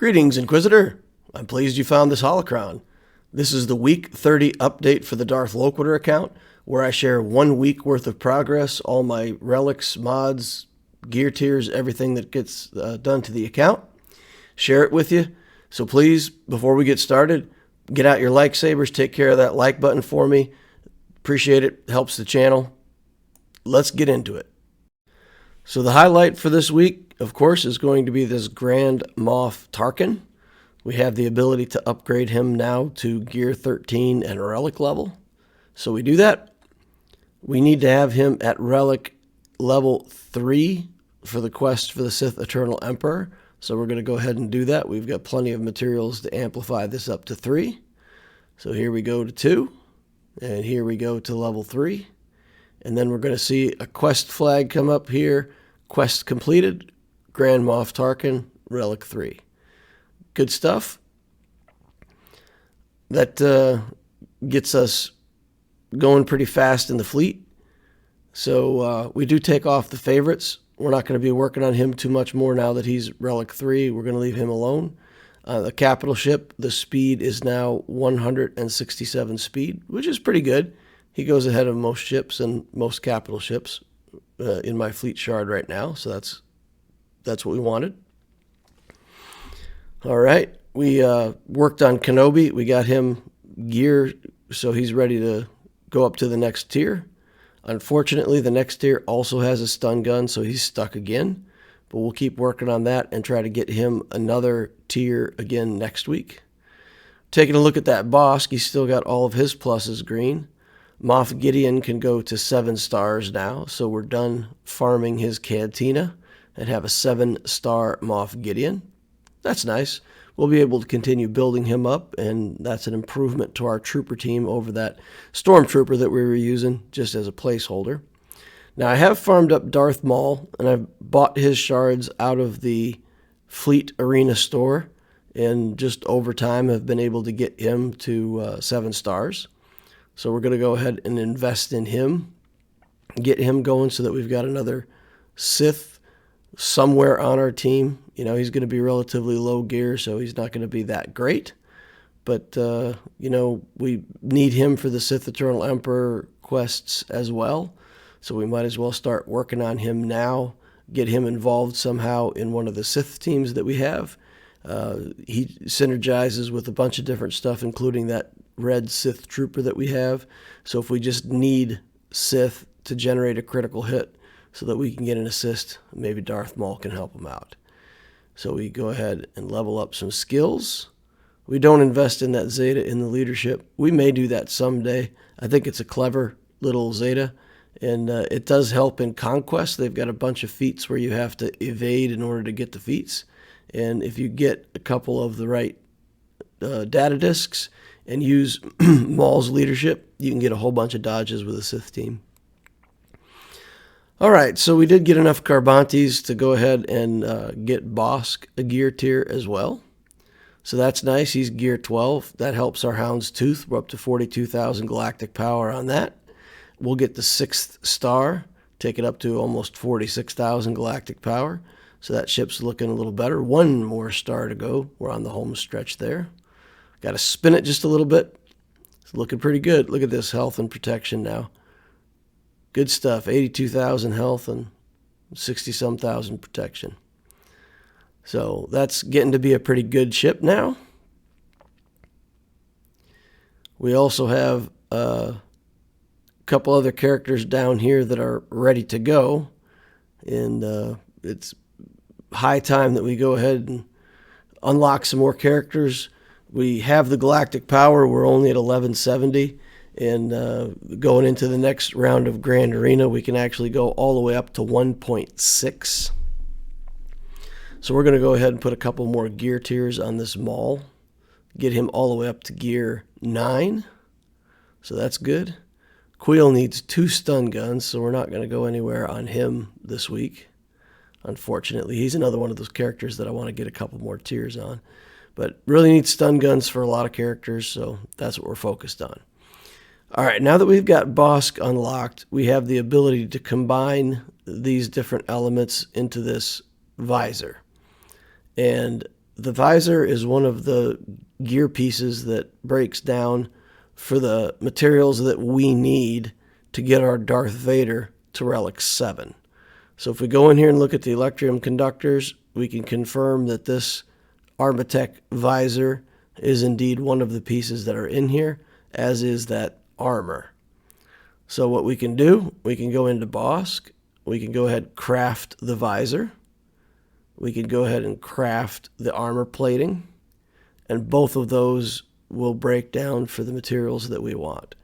Greetings, Inquisitor. I'm pleased you found this holocron. This is the Week 30 update for the Darth Loquitur account, where I share 1 week worth of progress, all my relics, mods, gear tiers, everything that gets done to the account. Share it with you. So please, before we get started, get out your like sabers, take care of that like button for me. Appreciate it. Helps the channel. Let's get into it. So the highlight for this week, of course, is going to be this Grand Moff Tarkin. We have the ability to upgrade him now to Gear 13 and Relic level. So we do that. We need to have him at Relic level 3 for the quest for the Sith Eternal Emperor. So we're going to go ahead and do that. We've got plenty of materials to amplify this up to 3. So here we go to 2. And here we go to level 3. And then we're going to see a quest flag come up here. Quest completed. Grand Moff Tarkin, Relic 3. Good stuff. That gets us going pretty fast in the fleet. So we do take off the favorites. We're not going to be working on him too much more now that he's Relic 3. We're going to leave him alone. The capital ship, the speed is now 167 speed, which is pretty good. He goes ahead of most ships and most capital ships in my fleet shard right now. So that's what we wanted. All right. We worked on Kenobi. We got him gear, so he's ready to go up to the next tier. Unfortunately, the next tier also has a stun gun, so he's stuck again. But we'll keep working on that and try to get him another tier again next week. Taking a look at that Bossk, he's still got all of his pluses green. Moff Gideon can go to 7 stars now, so we're done farming his Cantina and have a 7-star Moff Gideon. That's nice. We'll be able to continue building him up, and that's an improvement to our trooper team over that stormtrooper that we were using just as a placeholder. Now, I have farmed up Darth Maul, and I've bought his shards out of the Fleet Arena store, and just over time have been able to get him to 7 stars. So we're going to go ahead and invest in him, get him going so that we've got another Sith somewhere on our team. You know, he's going to be relatively low gear, so he's not going to be that great. But, you know, we need him for the Sith Eternal Emperor quests as well. So we might as well start working on him now, get him involved somehow in one of the Sith teams that we have. He synergizes with a bunch of different stuff, including that red Sith trooper that we have. So if we just need Sith to generate a critical hit so that we can get an assist, maybe Darth Maul can help him out. So we go ahead and level up some skills. We don't invest in that Zeta in the leadership. We may do that someday. I think it's a clever little Zeta, and it does help in Conquest. They've got a bunch of feats where you have to evade in order to get the feats. And if you get a couple of the right data discs and use Maul's leadership, you can get a whole bunch of dodges with a Sith team. All right, so we did get enough Carbantes to go ahead and get Bossk a gear tier as well. So that's nice. He's gear 12. That helps our Hound's Tooth. We're up to 42,000 galactic power on that. We'll get the 6th star, take it up to almost 46,000 galactic power. So that ship's looking a little better. 1 more star to go. We're on the home stretch there. Got to spin it just a little bit. It's looking pretty good. Look at this health and protection now. Good stuff. 82,000 health and 60-some thousand protection. So that's getting to be a pretty good ship now. We also have a couple other characters down here that are ready to go. And it's high time that we go ahead and unlock some more characters. We have the galactic power. We're only at 1170. And going into the next round of Grand Arena, we can actually go all the way up to 1.6. So we're going to go ahead and put a couple more gear tiers on this Maul. Get him all the way up to gear 9. So that's good. Queel needs 2 stun guns, so we're not going to go anywhere on him this week. Unfortunately, he's another one of those characters that I want to get a couple more tiers on. But really need stun guns for a lot of characters, so that's what we're focused on. All right, now that we've got Bossk unlocked, we have the ability to combine these different elements into this visor. And the visor is one of the gear pieces that breaks down for the materials that we need to get our Darth Vader to Relic 7. So if we go in here and look at the Electrium conductors, we can confirm that this Armatech visor is indeed one of the pieces that are in here, as is that armor. So what we can do, we can go into Bossk, we can go ahead and craft the visor, we can go ahead and craft the armor plating, and both of those will break down for the materials that we want.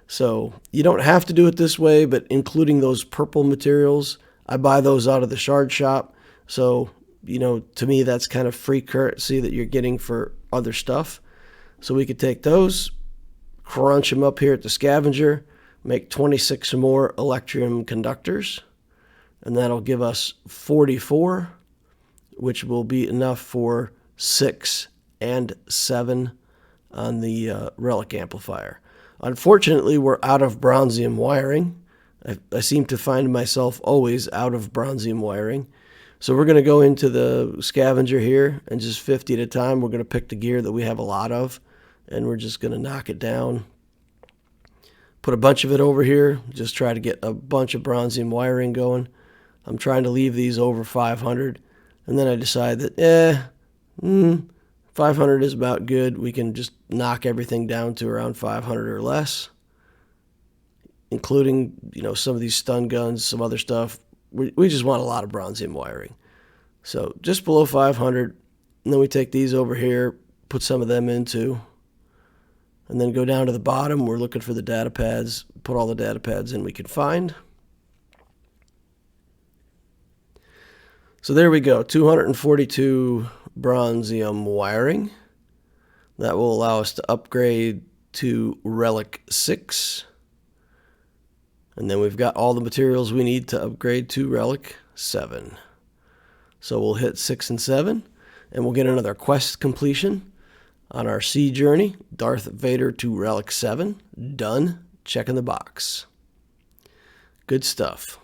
So you don't have to do it this way, but including those purple materials, I buy those out of the shard shop. So, to me, that's kind of free currency that you're getting for other stuff. So we could take those, crunch them up here at the scavenger, make 26 more Electrium conductors, and that'll give us 44, which will be enough for 6 and 7 on the Relic amplifier. Unfortunately, we're out of bronzium wiring. I seem to find myself always out of bronzium wiring. So we're going to go into the scavenger here, and just 50 at a time, we're going to pick the gear that we have a lot of, and we're just going to knock it down. Put a bunch of it over here, just try to get a bunch of bronzium wiring going. I'm trying to leave these over 500, and then I decide that, 500 is about good. We can just knock everything down to around 500 or less, including, some of these stun guns, some other stuff. We just want a lot of bronzium wiring. So just below 500, and then we take these over here, put some of them into, and then go down to the bottom. We're looking for the data pads, put all the data pads in we can find. So there we go, 242 bronzium wiring. That will allow us to upgrade to Relic 6. And then we've got all the materials we need to upgrade to Relic 7. So we'll hit 6 and 7, and we'll get another quest completion on our sea journey. Darth Vader to Relic 7. Done. Check in the box. Good stuff.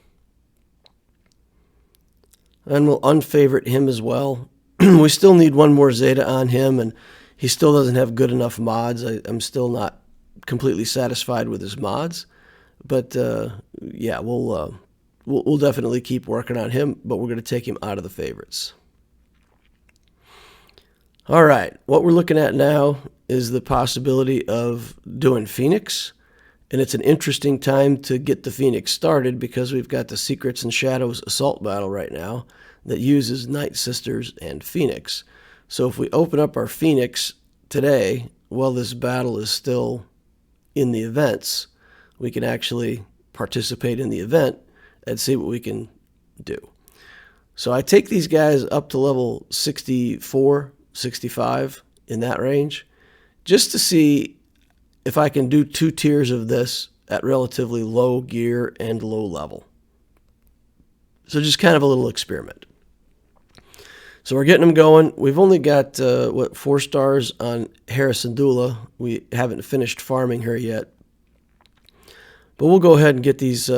And we'll unfavorite him as well. We still need one more Zeta on him, and he still doesn't have good enough mods. I'm still not completely satisfied with his mods. But, we'll definitely keep working on him, but we're going to take him out of the favorites. All right, what we're looking at now is the possibility of doing Phoenix, and it's an interesting time to get the Phoenix started because we've got the Secrets and Shadows assault battle right now that uses Night Sisters and Phoenix. So if we open up our Phoenix today, while this battle is still in the events, we can actually participate in the event and see what we can do. So I take these guys up to level 64, 65, in that range, just to see if I can do 2 tiers of this at relatively low gear and low level. So just kind of a little experiment. So we're getting them going. We've only got, 4 stars on Hera Syndulla. We haven't finished farming her yet. But we'll go ahead and get these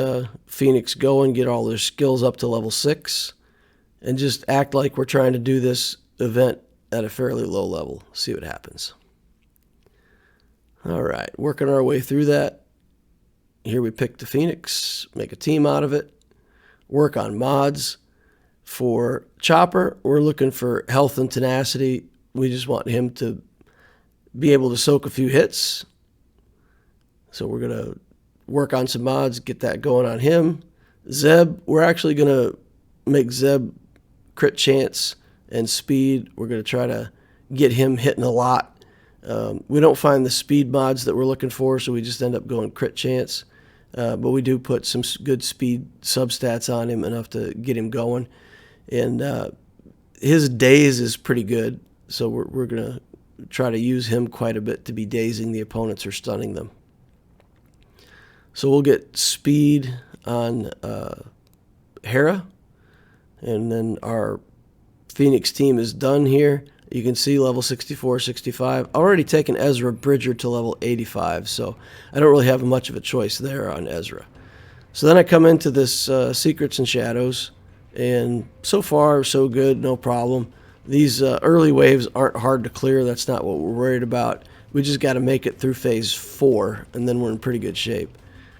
Phoenix going, get all their skills up to level 6, and just act like we're trying to do this event at a fairly low level. See what happens. All right, working our way through that. Here we pick the Phoenix, make a team out of it, work on mods. For Chopper, we're looking for health and tenacity. We just want him to be able to soak a few hits. So we're going to work on some mods, get that going on him. Zeb, we're actually going to make Zeb crit chance and speed. We're going to try to get him hitting a lot. We don't find the speed mods that we're looking for, so we just end up going crit chance. But we do put some good speed substats on him, enough to get him going. And his daze is pretty good, so we're going to try to use him quite a bit to be dazing the opponents or stunning them. So we'll get speed on Hera, and then our Phoenix team is done here. You can see level 64, 65. I've already taken Ezra Bridger to level 85, so I don't really have much of a choice there on Ezra. So then I come into this Secrets and Shadows, and so far so good, no problem. These early waves aren't hard to clear. That's not what we're worried about. We just got to make it through phase 4, and then we're in pretty good shape.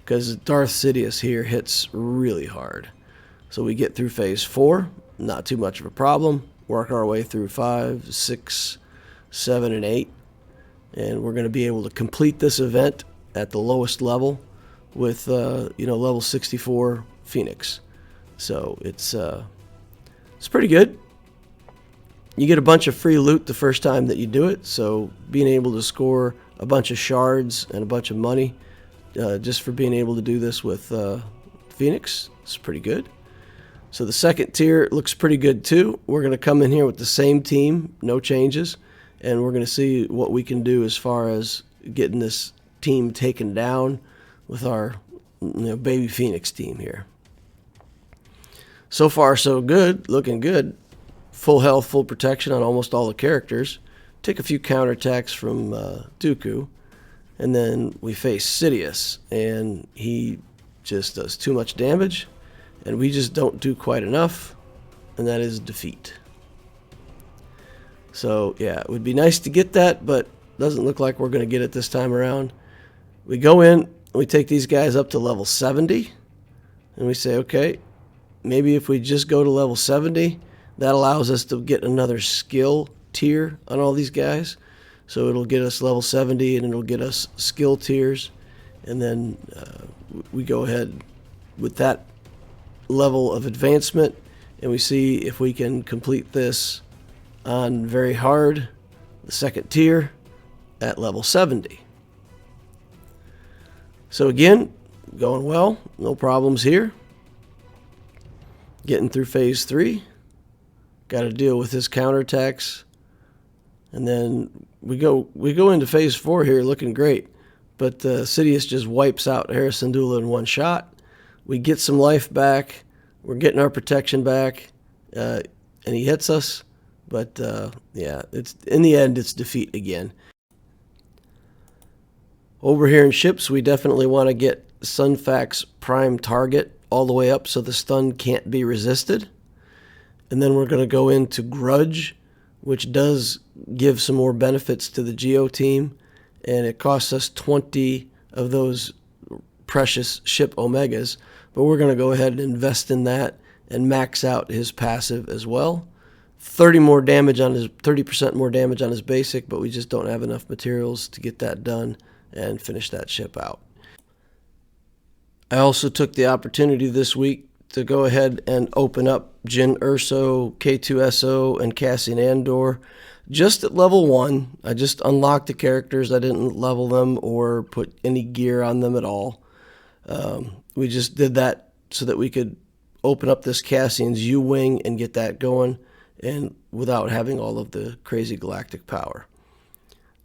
Because Darth Sidious here hits really hard. So we get through phase 4, not too much of a problem. Work our way through 5, 6, 7, and 8. And we're going to be able to complete this event at the lowest level with, level 64 Phoenix. So it's pretty good. You get a bunch of free loot the first time that you do it, so being able to score a bunch of shards and a bunch of money just for being able to do this with Phoenix is pretty good. So the second tier looks pretty good too. We're going to come in here with the same team, no changes, and we're going to see what we can do as far as getting this team taken down with our baby Phoenix team here. So far so good, looking good. Full health, full protection on almost all the characters. Take a few counterattacks from Dooku. And then we face Sidious. And he just does too much damage. And we just don't do quite enough. And that is defeat. So, yeah, it would be nice to get that, but doesn't look like we're going to get it this time around. We go in, we take these guys up to level 70. And we say, okay, maybe if we just go to level 70... that allows us to get another skill tier on all these guys. So it'll get us level 70 and it'll get us skill tiers. And then we go ahead with that level of advancement and we see if we can complete this on very hard, the second tier, at level 70. So again, going well, no problems here. Getting through phase 3. Got to deal with his counterattacks, and then we go into phase 4 here, looking great. But Sidious just wipes out Hera Syndulla in one shot. We get some life back. We're getting our protection back, and he hits us. But yeah, it's in the end, it's defeat again. Over here in ships, we definitely want to get Sunfac's prime target all the way up so the stun can't be resisted. And then we're going to go into Grudge, which does give some more benefits to the Geo team. And it costs us 20 of those precious ship Omegas. But we're going to go ahead and invest in that and max out his passive as well. 30% more damage on his basic, but we just don't have enough materials to get that done and finish that ship out. I also took the opportunity this week to go ahead and open up Jyn Erso, K2SO, and Cassian Andor just at level 1. I just unlocked the characters. I didn't level them or put any gear on them at all. We just did that so that we could open up this Cassian's UWing and get that going, and without having all of the crazy galactic power.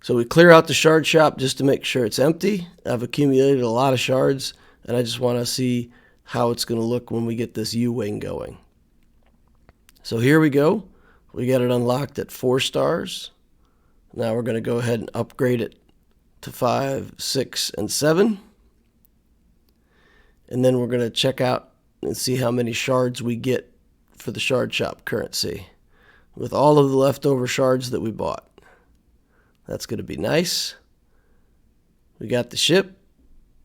So we clear out the shard shop just to make sure it's empty. I've accumulated a lot of shards, and I just want to see how it's going to look when we get this UWing going. So here we go. We got it unlocked at 4 stars. Now we're going to go ahead and upgrade it to 5, 6, and 7. And then we're going to check out and see how many shards we get for the shard shop currency with all of the leftover shards that we bought. That's going to be nice. We got the ship.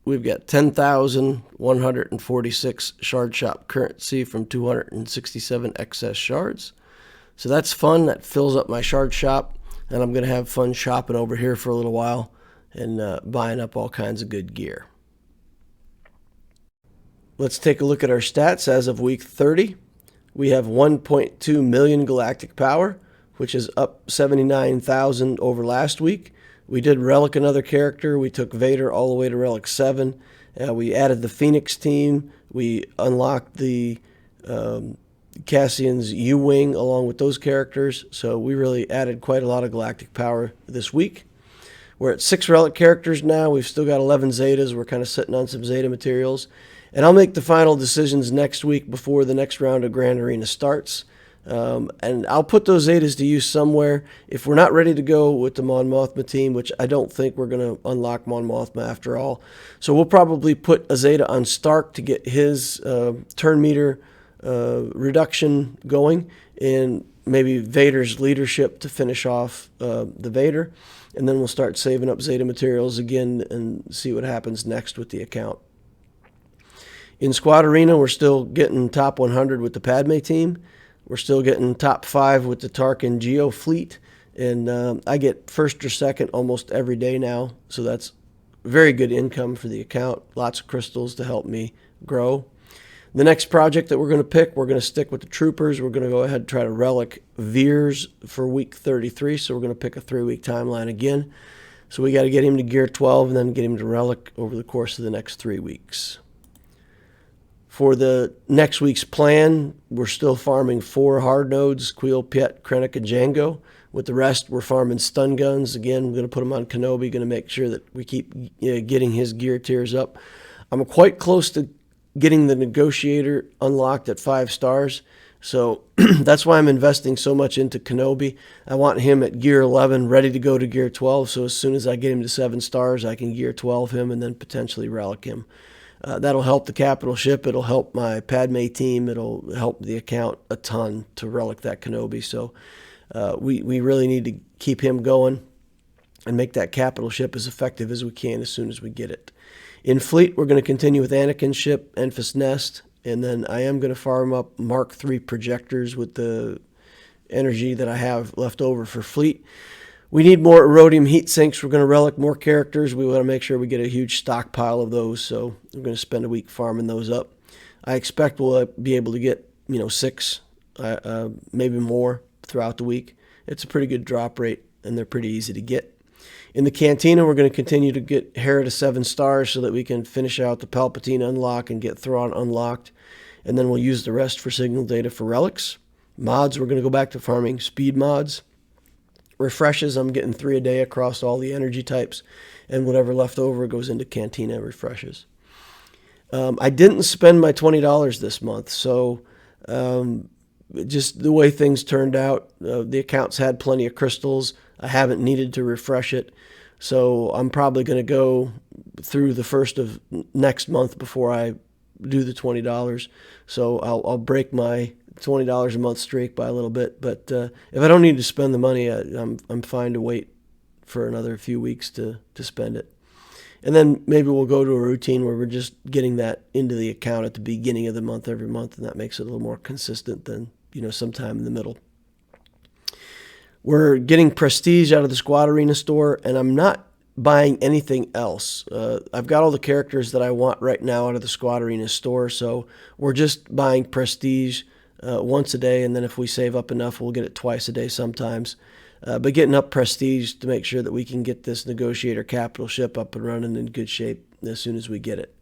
We've got 10,146 shard shop currency from 267 excess shards. So that's fun. That fills up my shard shop. And I'm going to have fun shopping over here for a little while and buying up all kinds of good gear. Let's take a look at our stats as of week 30. We have 1.2 million galactic power, which is up 79,000 over last week. We did Relic another character. We took Vader all the way to Relic 7. We added the Phoenix team. We unlocked the Cassian's UWing along with those characters. So we really added quite a lot of galactic power this week. We're at 6 Relic characters now. We've still got 11 Zetas. We're kind of sitting on some Zeta materials. And I'll make the final decisions next week before the next round of Grand Arena starts. And I'll put those Zetas to use somewhere. If we're not ready to go with the Mon Mothma team, which I don't think we're going to unlock Mon Mothma after all. So we'll probably put a Zeta on Stark to get his turn meter reduction going. And maybe Vader's leadership to finish off the Vader, and then we'll start saving up Zeta materials again and see what happens next with the account. In Squad Arena, we're still getting top 100 with the Padme team. We're still getting top 5 with the Tarkin Geo fleet, and I get first or second almost every day now, so that's very good income for the account. Lots of crystals to help me grow. The next project that we're going to pick, we're going to stick with the troopers. We're going to go ahead and try to relic Veers for week 33, so we're going to pick a 3-week timeline again. So we got to get him to gear 12 and then get him to relic over the course of the next 3 weeks. For the next week's plan, we're still farming 4 hard nodes, Queel, Piet, Krennic, and Django. With the rest, we're farming stun guns. Again, we're going to put him on Kenobi, going to make sure that we keep getting his gear tiers up. I'm quite close to getting the Negotiator unlocked at 5 stars. So that's why I'm investing so much into Kenobi. I want him at gear 11, ready to go to gear 12. So as soon as I get him to 7 stars, I can gear 12 him and then potentially relic him. That'll help the capital ship. It'll help my Padme team. It'll help the account a ton to relic that Kenobi. So we really need to keep him going and make that capital ship as effective as we can as soon as we get it. In fleet, we're going to continue with Anakin's ship, Enfys Nest, and then I am going to farm up Mark III projectors with the energy that I have left over for fleet. We need more Erodium heat sinks. We're going to relic more characters. We want to make sure we get a huge stockpile of those, so we're going to spend a week farming those up. I expect we'll be able to get 6, maybe more throughout the week. It's a pretty good drop rate, and they're pretty easy to get. In the Cantina, we're going to continue to get Hera to 7 stars so that we can finish out the Palpatine unlock and get Thrawn unlocked. And then we'll use the rest for signal data for relics. Mods, we're going to go back to farming speed mods. Refreshes, I'm getting 3 a day across all the energy types. And whatever left over goes into Cantina refreshes. I didn't spend my $20 this month, so just the way things turned out, the accounts had plenty of crystals. I haven't needed to refresh it, so I'm probably going to go through the first of next month before I do the $20. So I'll break my $20 a month streak by a little bit, but if I don't need to spend the money, I'm fine to wait for another few weeks to spend it. And then maybe we'll go to a routine where we're just getting that into the account at the beginning of the month every month, and that makes it a little more consistent than sometime in the middle. We're getting prestige out of the Squad Arena store, and I'm not buying anything else. I've got all the characters that I want right now out of the Squad Arena store, so we're just buying prestige once a day, and then if we save up enough, we'll get it twice a day sometimes. But getting up prestige to make sure that we can get this Negotiator capital ship up and running in good shape as soon as we get it.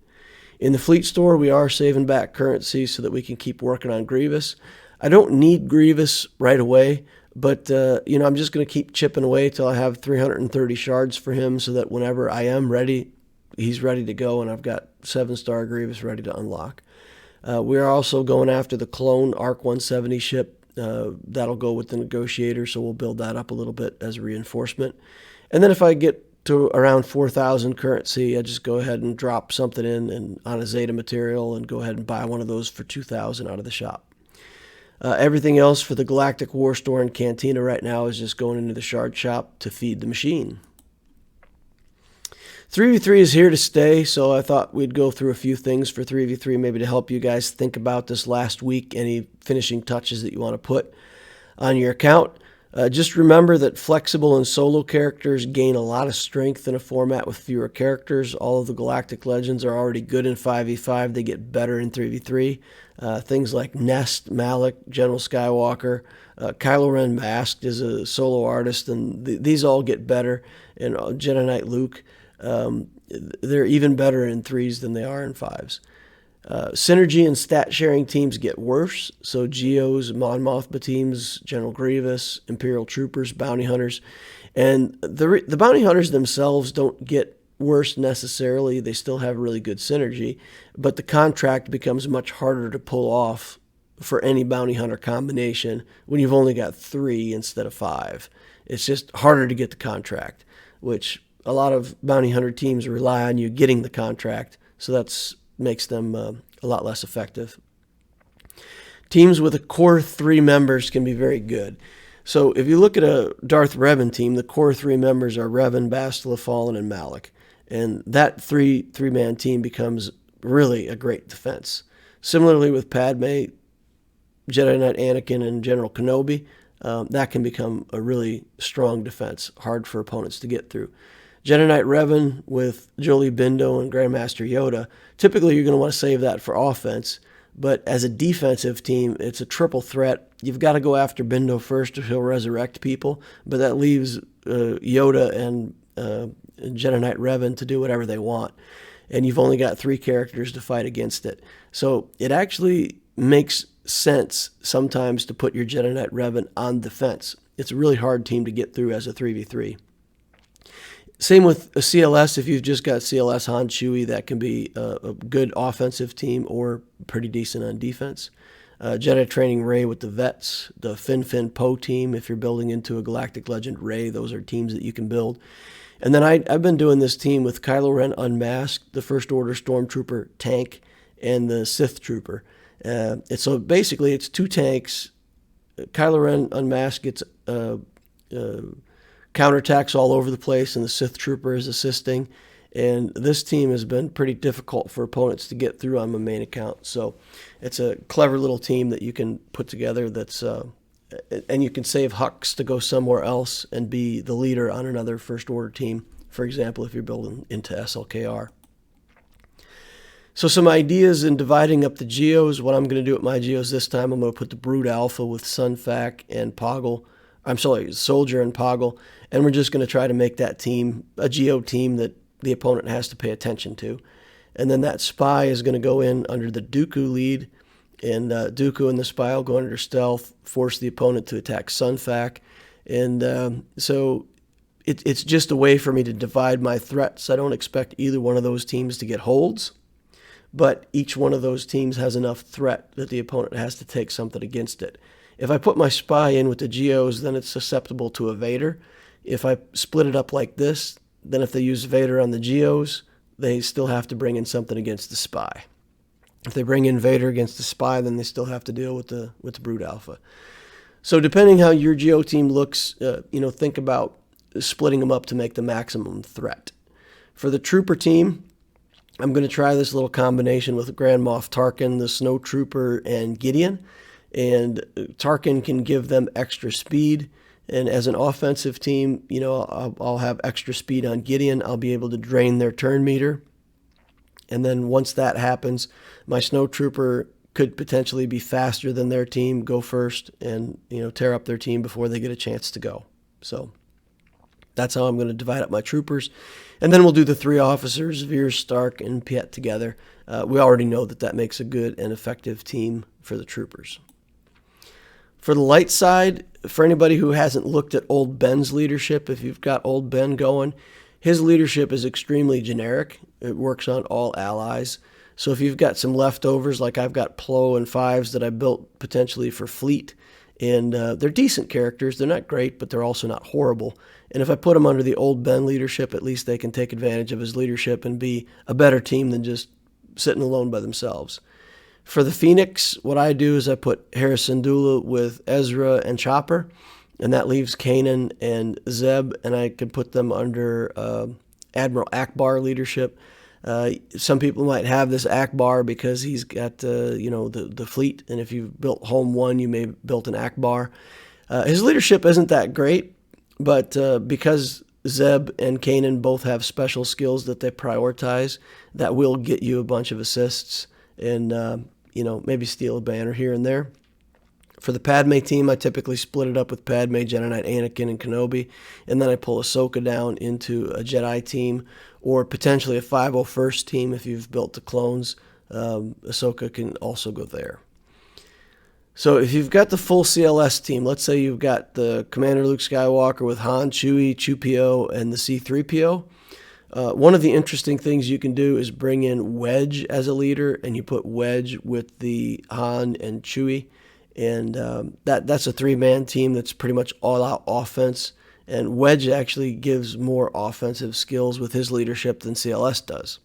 In the fleet store, we are saving back currency so that we can keep working on Grievous. I don't need Grievous right away, but I'm just going to keep chipping away till I have 330 shards for him so that whenever I am ready, he's ready to go, and I've got 7-star Grievous ready to unlock. We are also going after the clone ARC 170 ship. That'll go with the Negotiator, so we'll build that up a little bit as a reinforcement. And then if I get to around 4,000 currency, I just go ahead and drop something in and on a Zeta material and go ahead and buy one of those for 2,000 out of the shop. Everything else for the Galactic War Store and Cantina right now is just going into the shard shop to feed the machine. 3v3 is here to stay, so I thought we'd go through a few things for 3v3 maybe to help you guys think about this last week, any finishing touches that you want to put on your account. Just remember that flexible and solo characters gain a lot of strength in a format with fewer characters. All of the Galactic Legends are already good in 5v5. They get better in 3v3. Things like Nest, Malik, General Skywalker, Kylo Ren Masked is a solo artist, and these all get better. And Jedi Knight Luke, they're even better in 3s than they are in 5s. Synergy and stat sharing teams get worse. So Geos, Mon Mothma teams, General Grievous, Imperial Troopers, Bounty Hunters. And the Bounty Hunters themselves don't get worse necessarily. They still have really good synergy. But the contract becomes much harder to pull off for any Bounty Hunter combination when you've only got 3 instead of 5. It's just harder to get the contract, which a lot of Bounty Hunter teams rely on you getting the contract. So that's makes them a lot less effective. Teams with a core 3 members can be very good. So if you look at a Darth Revan team, the core 3 members are Revan, Bastila, Fallen, and Malak. And that three-man team becomes really a great defense. Similarly with Padme, Jedi Knight Anakin, and General Kenobi, that can become a really strong defense, hard for opponents to get through. Jedi Knight Revan with Jolie Bindo and Grandmaster Yoda, typically you're going to want to save that for offense, but as a defensive team, it's a triple threat. You've got to go after Bindo first if he'll resurrect people, but that leaves Yoda and Jedi Knight Revan to do whatever they want, and you've only got 3 characters to fight against it. So it actually makes sense sometimes to put your Jedi Knight Revan on defense. It's a really hard team to get through as a 3v3. Same with a CLS. If you've just got CLS Han Chewie, that can be a good offensive team or pretty decent on defense. Jedi Training Rey with the Vets, the Fin Poe team. If you're building into a Galactic Legend Rey, those are teams that you can build. And then I've been doing this team with Kylo Ren Unmasked, the First Order Stormtrooper tank, and the Sith Trooper. So basically, it's 2 tanks. Kylo Ren Unmasked gets counterattacks all over the place, and the Sith Trooper is assisting. And this team has been pretty difficult for opponents to get through on my main account. So it's a clever little team that you can put together that's, and you can save Hux to go somewhere else and be the leader on another First Order team, for example, if you're building into SLKR. So some ideas in dividing up the Geos. What I'm going to do with my Geos this time, I'm going to put the Brood Alpha with Sunfac and Poggle. Soldier and Poggle, and we're just going to try to make that team a Geo team that the opponent has to pay attention to. And then that Spy is going to go in under the Dooku lead, and Dooku and the Spy will go under stealth, force the opponent to attack Sunfac. And so it's just a way for me to divide my threats. I don't expect either one of those teams to get holds, but each one of those teams has enough threat that the opponent has to take something against it. If I put my Spy in with the Geos, then it's susceptible to a Vader. If I split it up like this, then if they use Vader on the Geos, they still have to bring in something against the Spy. If they bring in Vader against the Spy, then they still have to deal with the Brood Alpha. So depending how your Geo team looks, think about splitting them up to make the maximum threat. For the Trooper team, I'm going to try this little combination with Grand Moff Tarkin, the Snow Trooper, and Gideon. And Tarkin can give them extra speed. And as an offensive team, I'll have extra speed on Gideon. I'll be able to drain their turn meter. And then once that happens, my Snow Trooper could potentially be faster than their team, go first, and tear up their team before they get a chance to go. So that's how I'm going to divide up my troopers. And then we'll do the 3 officers, Veers, Stark, and Piet together. We already know that makes a good and effective team for the troopers. For the light side, for anybody who hasn't looked at Old Ben's leadership, if you've got Old Ben going, his leadership is extremely generic. It works on all allies. So if you've got some leftovers, like I've got Plo and Fives that I built potentially for Fleet, and they're decent characters. They're not great, but they're also not horrible. And if I put them under the Old Ben leadership, at least they can take advantage of his leadership and be a better team than just sitting alone by themselves. For the Phoenix, what I do is I put Harrison Dula with Ezra and Chopper, and that leaves Kanan and Zeb, and I can put them under Admiral Akbar leadership. Some people might have this Akbar because he's got the fleet, and if you've built Home 1, you may have built an Akbar. His leadership isn't that great, but because Zeb and Kanan both have special skills that they prioritize, that will get you a bunch of assists and maybe steal a banner here and there. For the Padme team, I typically split it up with Padme, Jedi Knight Anakin, and Kenobi, and then I pull Ahsoka down into a Jedi team, or potentially a 501st team if you've built the clones. Ahsoka can also go there. So if you've got the full CLS team, let's say you've got the Commander Luke Skywalker with Han, Chewie, Chew-P-O, and the C-3PO. One of the interesting things you can do is bring in Wedge as a leader, and you put Wedge with the Han and Chewie, and that's a 3-man team that's pretty much all-out offense, and Wedge actually gives more offensive skills with his leadership than CLS does.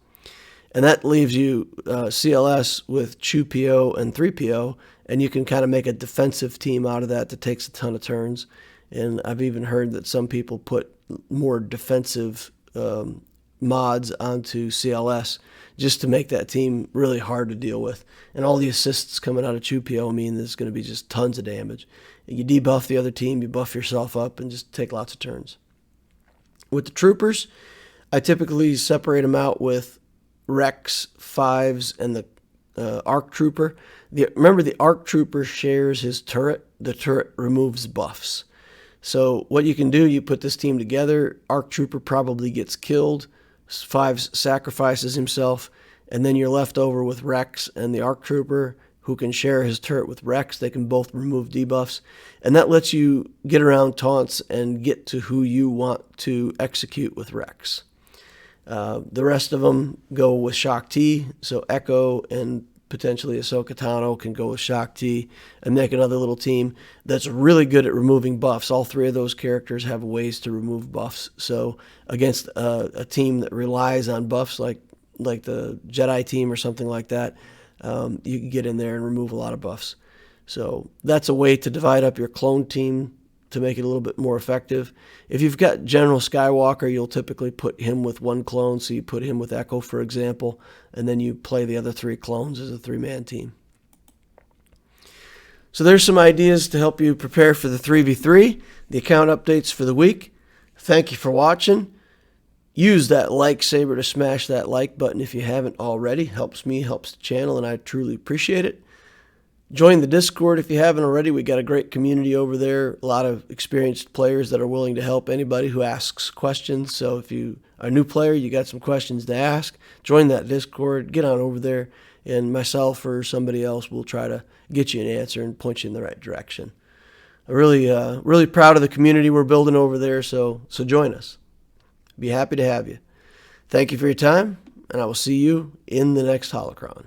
And that leaves you CLS with Chew-P-O and 3PO, and you can kind of make a defensive team out of that takes a ton of turns. And I've even heard that some people put more defensive mods onto CLS just to make that team really hard to deal with. And all the assists coming out of Chupio mean there's going to be just tons of damage. You debuff the other team, you buff yourself up, and just take lots of turns. With the troopers, I typically separate them out with Rex, Fives, and the ARC Trooper. Remember, the ARC Trooper shares his turret. The turret removes buffs. So what you can do, you put this team together, ARC Trooper probably gets killed, Fives sacrifices himself, and then you're left over with Rex and the ARC Trooper, who can share his turret with Rex. They can both remove debuffs, and that lets you get around taunts and get to who you want to execute with Rex. The rest of them go with Shock T, so Echo and potentially Ahsoka Tano can go with Shock T and make another little team that's really good at removing buffs. All three of those characters have ways to remove buffs. So against a team that relies on buffs like the Jedi team or something like that, you can get in there and remove a lot of buffs. So that's a way to divide up your clone team to make it a little bit more effective. If you've got General Skywalker, you'll typically put him with one clone, so you put him with Echo, for example, and then you play the other three clones as a three-man team. So there's some ideas to help you prepare for the 3v3, the account updates for the week. Thank you for watching. Use that like saber to smash that like button if you haven't already. Helps me, helps the channel, and I truly appreciate it. Join the Discord if you haven't already. We got a great community over there, a lot of experienced players that are willing to help anybody who asks questions. So if you are a new player, you got some questions to ask, join that Discord, get on over there, and myself or somebody else will try to get you an answer and point you in the right direction. I'm really proud of the community we're building over there, so join us. Be happy to have you. Thank you for your time, and I will see you in the next Holocron.